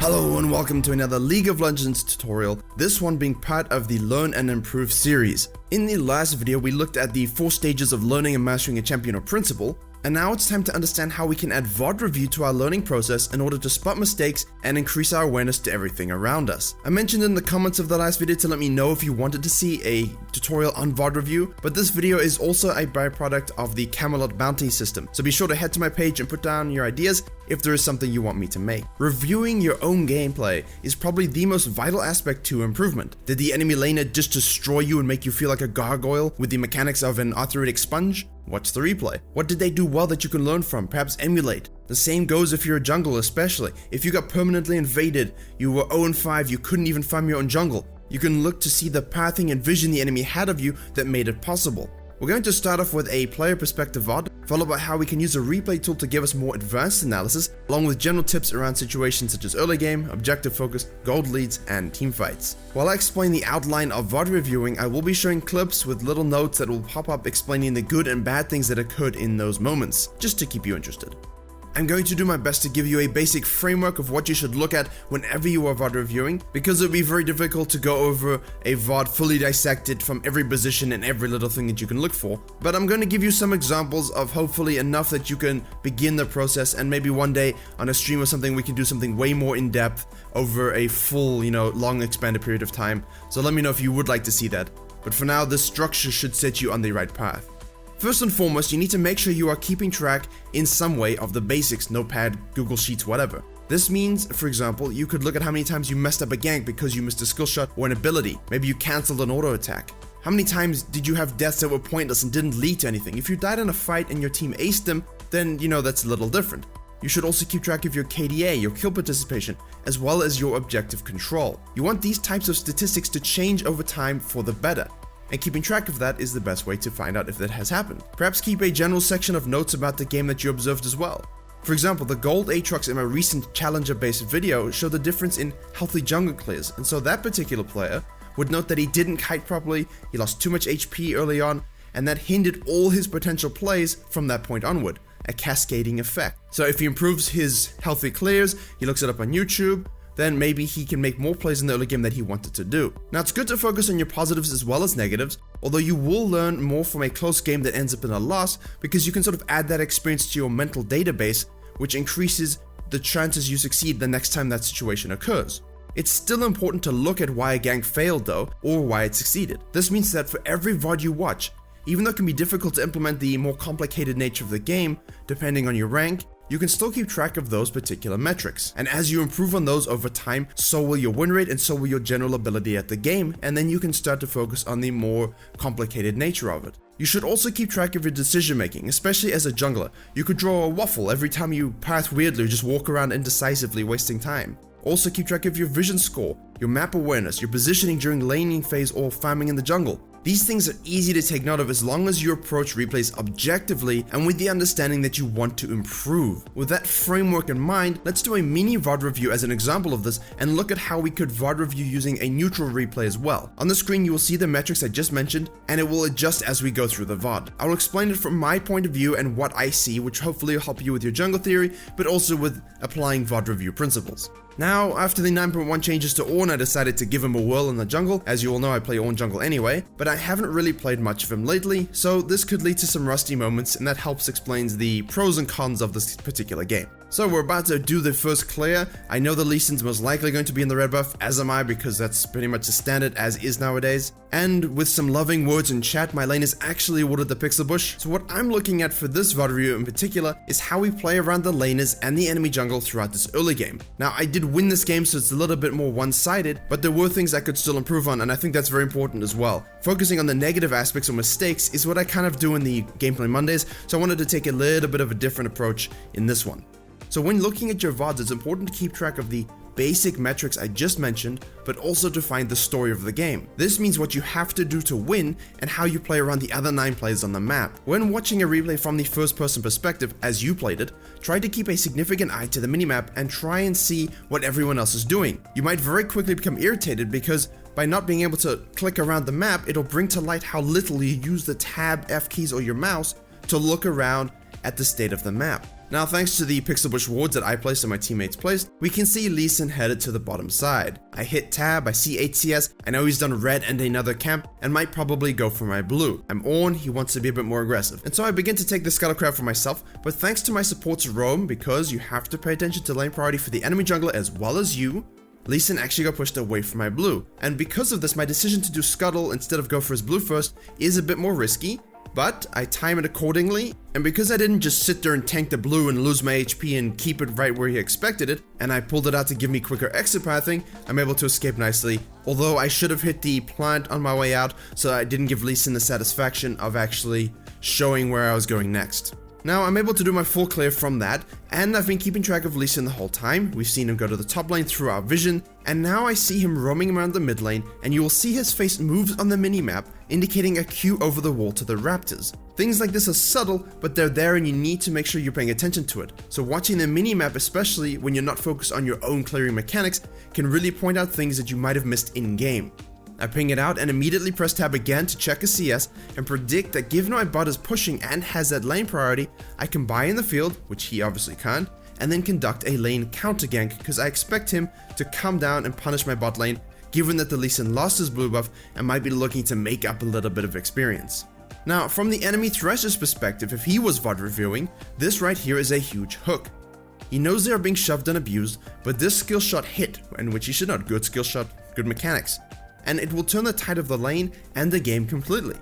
Hello and welcome to another League of Legends tutorial, this one being part of the Learn and Improve series. In the last video we looked at the 4 stages of learning and mastering a champion or principle, and now it's time to understand how we can add VOD review to our learning process in order to spot mistakes and increase our awareness to everything around us. I mentioned in the comments of the last video to let me know if you wanted to see a tutorial on VOD review, but this video is also a byproduct of the Camelot bounty system, so be sure to head to my page and put down your ideas if there is something you want me to make. Reviewing your own gameplay is probably the most vital aspect to improvement. Did the enemy laner just destroy you and make you feel like a gargoyle with the mechanics of an arthritic sponge? Watch the replay. What did they do well that you can learn from, perhaps emulate? The same goes if you're a jungler, especially. If you got permanently invaded, you were 0-5, you couldn't even farm your own jungle. You can look to see the pathing and vision the enemy had of you that made it possible. We're going to start off with a player perspective VOD, followed by how we can use a replay tool to give us more advanced analysis, along with general tips around situations such as early game, objective focus, gold leads, and team fights. While I explain the outline of VOD reviewing, I will be showing clips with little notes that will pop up explaining the good and bad things that occurred in those moments, just to keep you interested. I'm going to do my best to give you a basic framework of what you should look at whenever you are VOD reviewing, because it would be very difficult to go over a VOD fully dissected from every position and every little thing that you can look for. But I'm going to give you some examples of hopefully enough that you can begin the process, and maybe one day on a stream or something we can do something way more in depth over a full, long expanded period of time. So let me know if you would like to see that. But for now, this structure should set you on the right path. First and foremost, you need to make sure you are keeping track in some way of the basics, Notepad, Google Sheets, whatever. This means, for example, you could look at how many times you messed up a gank because you missed a skill shot or an ability. Maybe you cancelled an auto attack. How many times did you have deaths that were pointless and didn't lead to anything? If you died in a fight and your team aced them, then that's a little different. You should also keep track of your KDA, your kill participation, as well as your objective control. You want these types of statistics to change over time for the better. And keeping track of that is the best way to find out if that has happened. Perhaps keep a general section of notes about the game that you observed as well. For example, the gold Aatrox in my recent challenger-based video showed the difference in healthy jungle clears, and so that particular player would note that he didn't kite properly, he lost too much HP early on, and that hindered all his potential plays from that point onward, a cascading effect. So if he improves his healthy clears, he looks it up on YouTube, then maybe he can make more plays in the early game that he wanted to do. Now, it's good to focus on your positives as well as negatives, although you will learn more from a close game that ends up in a loss, because you can sort of add that experience to your mental database, which increases the chances you succeed the next time that situation occurs. It's still important to look at why a gank failed though, or why it succeeded. This means that for every VOD you watch, even though it can be difficult to implement the more complicated nature of the game, depending on your rank, you can still keep track of those particular metrics. And as you improve on those over time, so will your win rate and so will your general ability at the game, and then you can start to focus on the more complicated nature of it. You should also keep track of your decision making, especially as a jungler. You could draw a waffle every time you path weirdly or just walk around indecisively wasting time. Also keep track of your vision score, your map awareness, your positioning during laning phase or farming in the jungle. These things are easy to take note of as long as you approach replays objectively and with the understanding that you want to improve. With that framework in mind, let's do a mini VOD review as an example of this and look at how we could VOD review using a neutral replay as well. On the screen you will see the metrics I just mentioned, and it will adjust as we go through the VOD. I will explain it from my point of view and what I see, which hopefully will help you with your jungle theory, but also with applying VOD review principles. Now, after the 9.1 changes to Ornn, I decided to give him a whirl in the jungle. As you all know, I play Ornn jungle anyway, but I haven't really played much of him lately, so this could lead to some rusty moments, and that helps explains the pros and cons of this particular game. So we're about to do the first clear. I know the Lee Sin's most likely going to be in the red buff, as am I, because that's pretty much the standard as is nowadays. And with some loving words in chat, my lane is actually awarded the pixel bush. So what I'm looking at for this VOD review in particular is how we play around the laners and the enemy jungle throughout this early game. Now, I did win this game, so it's a little bit more one-sided, but there were things I could still improve on, and I think that's very important as well. Focusing on the negative aspects or mistakes is what I kind of do in the Gameplay Mondays, so I wanted to take a little bit of a different approach in this one. So when looking at your VODs, it's important to keep track of the basic metrics I just mentioned, but also to find the story of the game. This means what you have to do to win and how you play around the other 9 players on the map. When watching a replay from the first person perspective as you played it, try to keep a significant eye to the minimap and try and see what everyone else is doing. You might very quickly become irritated because by not being able to click around the map, it'll bring to light how little you use the tab, F keys, or your mouse to look around at the state of the map. Now, thanks to the pixel bush wards that I placed and my teammates placed, we can see Lee Sin headed to the bottom side. I hit tab, I see 8 CS, I know he's done red and another camp, and might probably go for my blue. I'm on, he wants to be a bit more aggressive. And so I begin to take the scuttle crab for myself, but thanks to my support's roam, because you have to pay attention to lane priority for the enemy jungler as well as you, Lee Sin actually got pushed away from my blue. And because of this, my decision to do scuttle instead of go for his blue first is a bit more risky, but I time it accordingly, and because I didn't just sit there and tank the blue and lose my HP and keep it right where he expected it, and I pulled it out to give me quicker exit pathing, I'm able to escape nicely, although I should have hit the plant on my way out, so I didn't give Lee Sin the satisfaction of actually showing where I was going next. Now, I'm able to do my full clear from that, and I've been keeping track of Lee Sin the whole time. We've seen him go to the top lane through our vision, and now I see him roaming around the mid lane, and you will see his face moves on the minimap, indicating a Q over the wall to the Raptors. Things like this are subtle, but they're there and you need to make sure you're paying attention to it. So watching the minimap, especially when you're not focused on your own clearing mechanics, can really point out things that you might have missed in-game. I ping it out and immediately press tab again to check a CS and predict that given my bot is pushing and has that lane priority, I can buy in the field, which he obviously can't, and then conduct a lane counter gank because I expect him to come down and punish my bot lane, given that the Lee Sin lost his blue buff and might be looking to make up a little bit of experience. Now, from the enemy Thresher's perspective, if he was VOD reviewing, this right here is a huge hook. He knows they are being shoved and abused, but this skill shot hit, and which he should not. Good skill shot, good mechanics. And it will turn the tide of the lane and the game completely.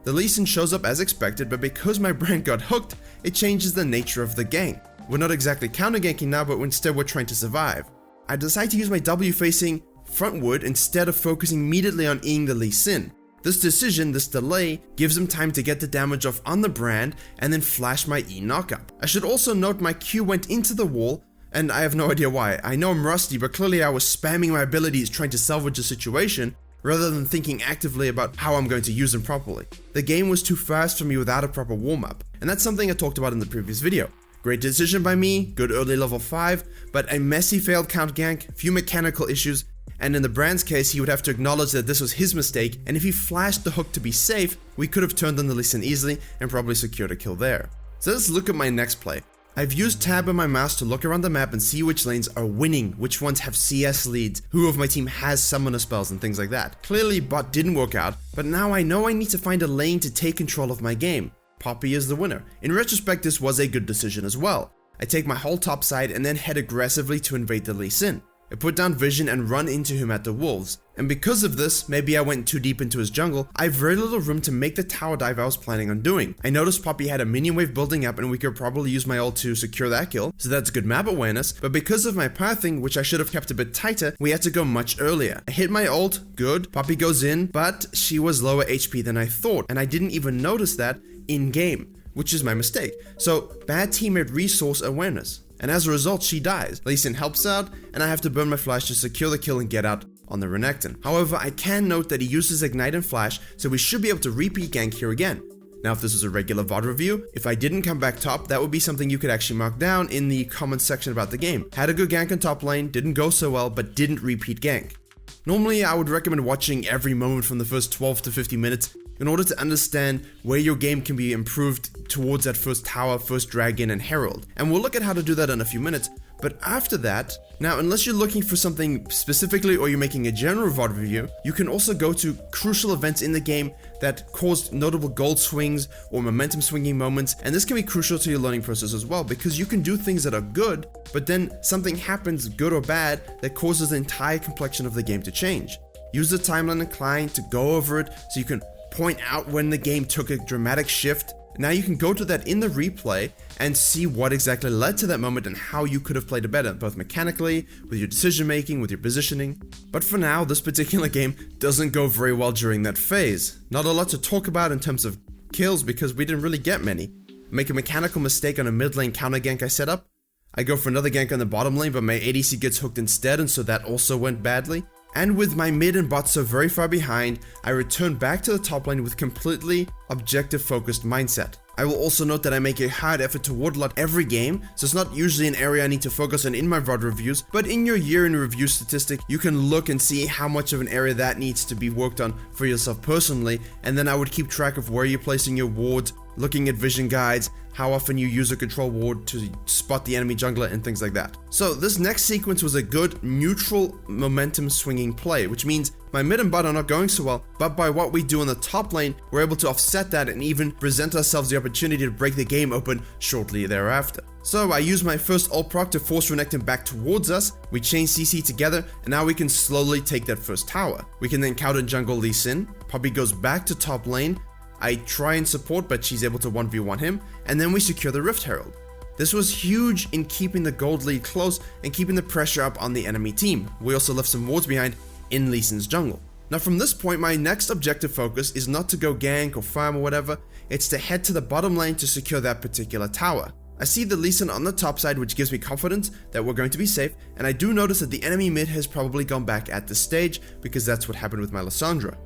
The Lee Sin shows up as expected, but because my brand got hooked, it changes the nature of the gank. We're not exactly counter ganking now, but instead we're trying to survive. I decide to use my W facing frontward instead of focusing immediately on Eing the Lee Sin. This decision, this delay, gives him time to get the damage off on the brand and then flash my E knockup. I should also note my Q went into the wall, and I have no idea why. I know I'm rusty, but clearly I was spamming my abilities trying to salvage a situation rather than thinking actively about how I'm going to use them properly. The game was too fast for me without a proper warm-up, and that's something I talked about in the previous video. Great decision by me, good early level 5, but a messy failed count gank, few mechanical issues, and in the brand's case he would have to acknowledge that this was his mistake, and if he flashed the hook to be safe, we could have turned on the Lee Sin easily and probably secured a kill there. So let's look at my next play. I've used tab and my mouse to look around the map and see which lanes are winning, which ones have CS leads, who of my team has summoner spells and things like that. Clearly bot didn't work out, but now I know I need to find a lane to take control of my game. Poppy is the winner. In retrospect, this was a good decision as well. I take my whole top side and then head aggressively to invade the Lee Sin. I put down vision and run into him at the wolves. And because of this, maybe I went too deep into his jungle, I have very little room to make the tower dive I was planning on doing. I noticed Poppy had a minion wave building up and we could probably use my ult to secure that kill, so that's good map awareness, but because of my pathing, which I should have kept a bit tighter, we had to go much earlier. I hit my ult, good, Poppy goes in, but she was lower HP than I thought, and I didn't even notice that in-game, which is my mistake. So, bad teammate resource awareness. And as a result, she dies. Lee Sin helps out, and I have to burn my flash to secure the kill and get out on the Renekton. However, I can note that he uses Ignite and Flash, so we should be able to repeat gank here again. Now, if this was a regular VOD review, if I didn't come back top, that would be something you could actually mark down in the comments section about the game. Had a good gank on top lane, didn't go so well, but didn't repeat gank. Normally, I would recommend watching every moment from the first 12 to 50 minutes in order to understand where your game can be improved towards that first tower, first dragon, and herald. And we'll look at how to do that in a few minutes. But after that, now unless you're looking for something specifically or you're making a general VOD review, you can also go to crucial events in the game that caused notable gold swings or momentum swinging moments, and this can be crucial to your learning process as well, because you can do things that are good, but then something happens, good or bad, that causes the entire complexion of the game to change. Use the timeline incline to go over it so you can point out when the game took a dramatic shift. Now you can go to that in the replay and see what exactly led to that moment and how you could have played it better, both mechanically, with your decision making, with your positioning. But for now, this particular game doesn't go very well during that phase. Not a lot to talk about in terms of kills because we didn't really get many. Make a mechanical mistake on a mid lane counter gank I set up. I go for another gank on the bottom lane, but my ADC gets hooked instead, and so that also went badly. And with my mid and bot so very far behind, I return back to the top lane with completely objective focused mindset. I will also note that I make a hard effort to ward lot every game, so it's not usually an area I need to focus on in my VOD reviews, but in your year in review statistic, you can look and see how much of an area that needs to be worked on for yourself personally, and then I would keep track of where you're placing your wards, looking at vision guides, how often you use a control ward to spot the enemy jungler, and things like that. So this next sequence was a good neutral momentum swinging play, which means my mid and bot are not going so well, but by what we do in the top lane, we're able to offset that and even present ourselves the opportunity to break the game open shortly thereafter. So I used my first ult proc to force Renekton back towards us, we chain CC together, and now we can slowly take that first tower. We can then counter jungle Lee Sin, Poppy goes back to top lane, I try and support but she's able to 1v1 him, and then we secure the Rift Herald. This was huge in keeping the gold lead close and keeping the pressure up on the enemy team. We also left some wards behind in Lee Sin's jungle. Now from this point, my next objective focus is not to go gank or farm or whatever, it's to head to the bottom lane to secure that particular tower. I see the Lee Sin on the top side, which gives me confidence that we're going to be safe, and I do notice that the enemy mid has probably gone back at this stage because that's what happened with my Lissandra.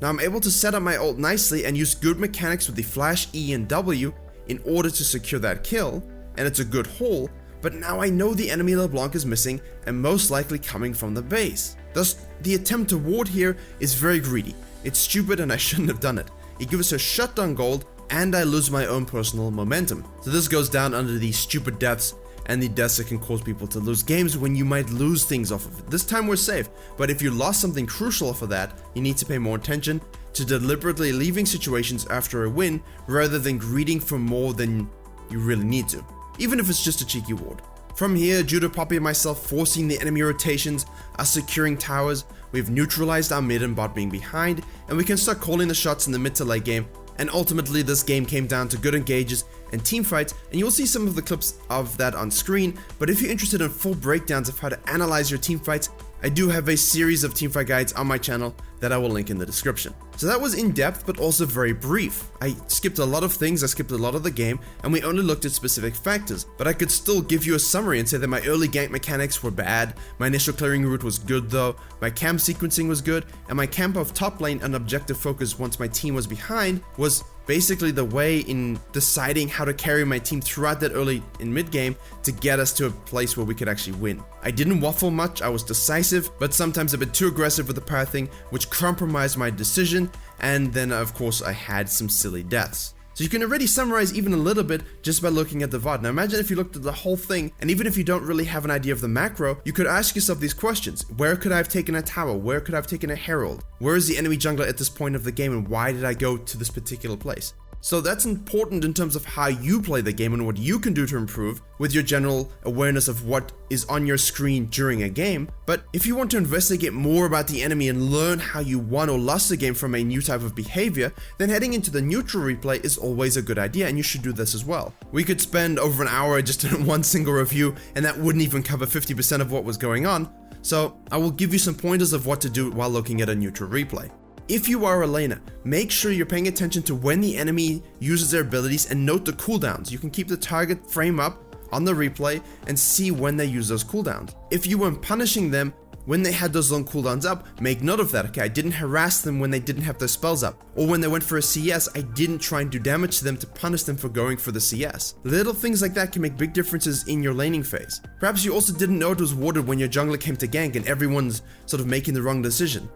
Now I'm able to set up my ult nicely and use good mechanics with the flash E and W in order to secure that kill, and it's a good haul, but now I know the enemy LeBlanc is missing and most likely coming from the base. Thus, the attempt to ward here is very greedy. It's stupid and I shouldn't have done it. It gives us a shutdown gold and I lose my own personal momentum. So this goes down under the stupid deaths and the deaths that can cause people to lose games when you might lose things off of it. This time we're safe, but if you lost something crucial off of that, you need to pay more attention to deliberately leaving situations after a win rather than greeding for more than you really need to, even if it's just a cheeky ward. From here, due to Poppy and myself forcing the enemy rotations, us securing towers, we've neutralized our mid and bot being behind, and we can start calling the shots in the mid to late game. And ultimately this game came down to good engages and team fights, and you'll see some of the clips of that on screen, but if you're interested in full breakdowns of how to analyze your team fights, I do have a series of teamfight guides on my channel that I will link in the description. So that was in depth but also very brief. I skipped a lot of things, I skipped a lot of the game, and we only looked at specific factors, but I could still give you a summary and say that my early gank mechanics were bad, my initial clearing route was good though, my camp sequencing was good, and my camp of top lane and objective focus once my team was behind was basically the way in deciding how to carry my team throughout that early in mid game to get us to a place where we could actually win. I didn't waffle much, I was decisive, but sometimes a bit too aggressive with the pathing, which compromised my decision, and then of course I had some silly deaths. So you can already summarize even a little bit just by looking at the VOD. Now imagine if you looked at the whole thing, and even if you don't really have an idea of the macro, you could ask yourself these questions. Where could I have taken a tower? Where could I have taken a herald? Where is the enemy jungler at this point of the game, and why did I go to this particular place? So that's important in terms of how you play the game and what you can do to improve with your general awareness of what is on your screen during a game. But if you want to investigate more about the enemy and learn how you won or lost the game from a new type of behavior, then heading into the neutral replay is always a good idea, and you should do this as well. We could spend over an hour just in one single review, and that wouldn't even cover 50% of what was going on. So I will give you some pointers of what to do while looking at a neutral replay. If you are a laner, make sure you're paying attention to when the enemy uses their abilities and note the cooldowns. You can keep the target frame up on the replay and see when they use those cooldowns. If you weren't punishing them when they had those long cooldowns up, make note of that. Okay, I didn't harass them when they didn't have their spells up, or when they went for a CS, I didn't try and do damage to them to punish them for going for the CS. Little things like that can make big differences in your laning phase. Perhaps you also didn't know it was warded when your jungler came to gank and everyone's sort of making the wrong decision.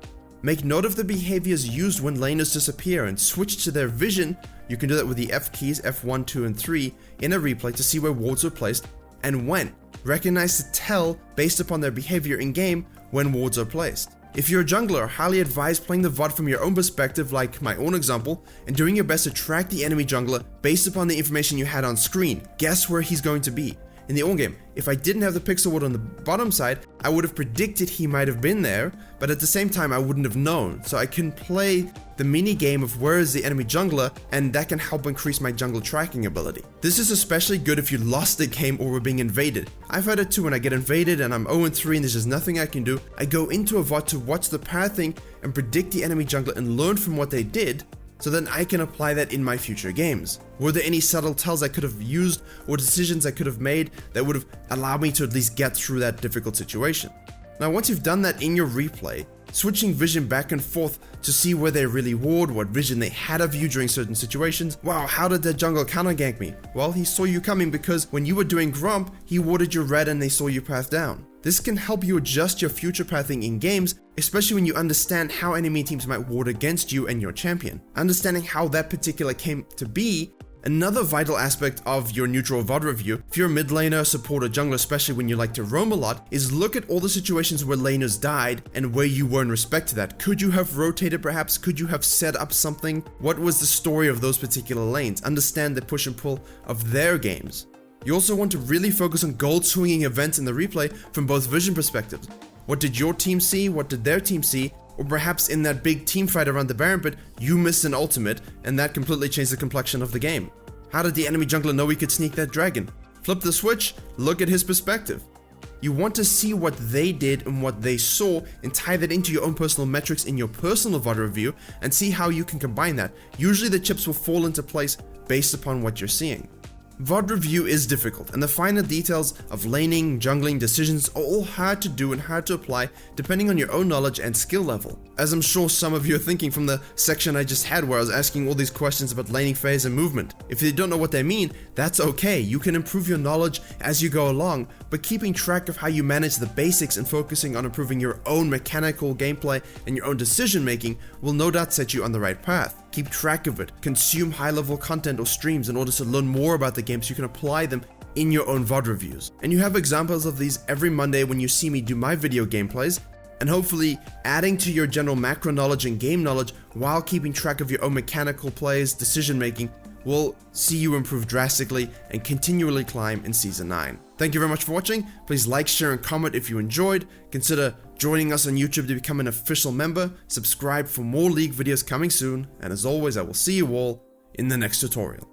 Make note of the behaviors used when laners disappear and switch to their vision. You can do that with the F keys, F1, 2, and 3 in a replay to see where wards are placed and when. Recognize the tell based upon their behavior in game when wards are placed. If you're a jungler, highly advise playing the VOD from your own perspective, like my own example, and doing your best to track the enemy jungler based upon the information you had on screen. Guess where he's going to be. In the own game, if I didn't have the pixel ward on the bottom side, I would have predicted he might have been there, but at the same time I wouldn't have known. So I can play the mini game of where is the enemy jungler, and that can help increase my jungle tracking ability. This is especially good if you lost the game or were being invaded. I've had it too. When I get invaded and I'm 0-3 and there's just nothing I can do, I go into a VOD to watch the pathing and predict the enemy jungler and learn from what they did, so then I can apply that in my future games. Were there any subtle tells I could have used or decisions I could have made that would have allowed me to at least get through that difficult situation? Now once you've done that in your replay, switching vision back and forth to see where they really ward, what vision they had of you during certain situations. Wow, how did that jungle counter gank me? Well, he saw you coming because when you were doing Grump, he warded your red and they saw you path down. This can help you adjust your future pathing in games, especially when you understand how enemy teams might ward against you and your champion. Understanding how that particular came to be Another vital aspect of your neutral VOD review, if you're a mid laner, support, or jungler, especially when you like to roam a lot, is look at all the situations where laners died and where you were in respect to that. Could you have rotated perhaps? Could you have set up something? What was the story of those particular lanes? Understand the push and pull of their games. You also want to really focus on gold swinging events in the replay from both vision perspectives. What did your team see? What did their team see? Or perhaps in that big team fight around the Baron, but you missed an ultimate, and that completely changed the complexion of the game. How did the enemy jungler know he could sneak that dragon? Flip the switch, look at his perspective. You want to see what they did and what they saw and tie that into your own personal metrics in your personal VOD review and see how you can combine that. Usually the chips will fall into place based upon what you're seeing. VOD review is difficult, and the finer details of laning, jungling decisions are all hard to do and hard to apply depending on your own knowledge and skill level. As I'm sure some of you are thinking from the section I just had where I was asking all these questions about laning phase and movement. If you don't know what they mean, that's okay. You can improve your knowledge as you go along, but keeping track of how you manage the basics and focusing on improving your own mechanical gameplay and your own decision making will no doubt set you on the right path. Keep track of it, consume high-level content or streams in order to learn more about the game so you can apply them in your own VOD reviews. And you have examples of these every Monday when you see me do my video gameplays, and hopefully adding to your general macro knowledge and game knowledge while keeping track of your own mechanical plays, decision making, will see you improve drastically and continually climb in Season 9. Thank you very much for watching. Please like, share, and comment if you enjoyed. Consider joining us on YouTube to become an official member. Subscribe for more League videos coming soon. And as always, I will see you all in the next tutorial.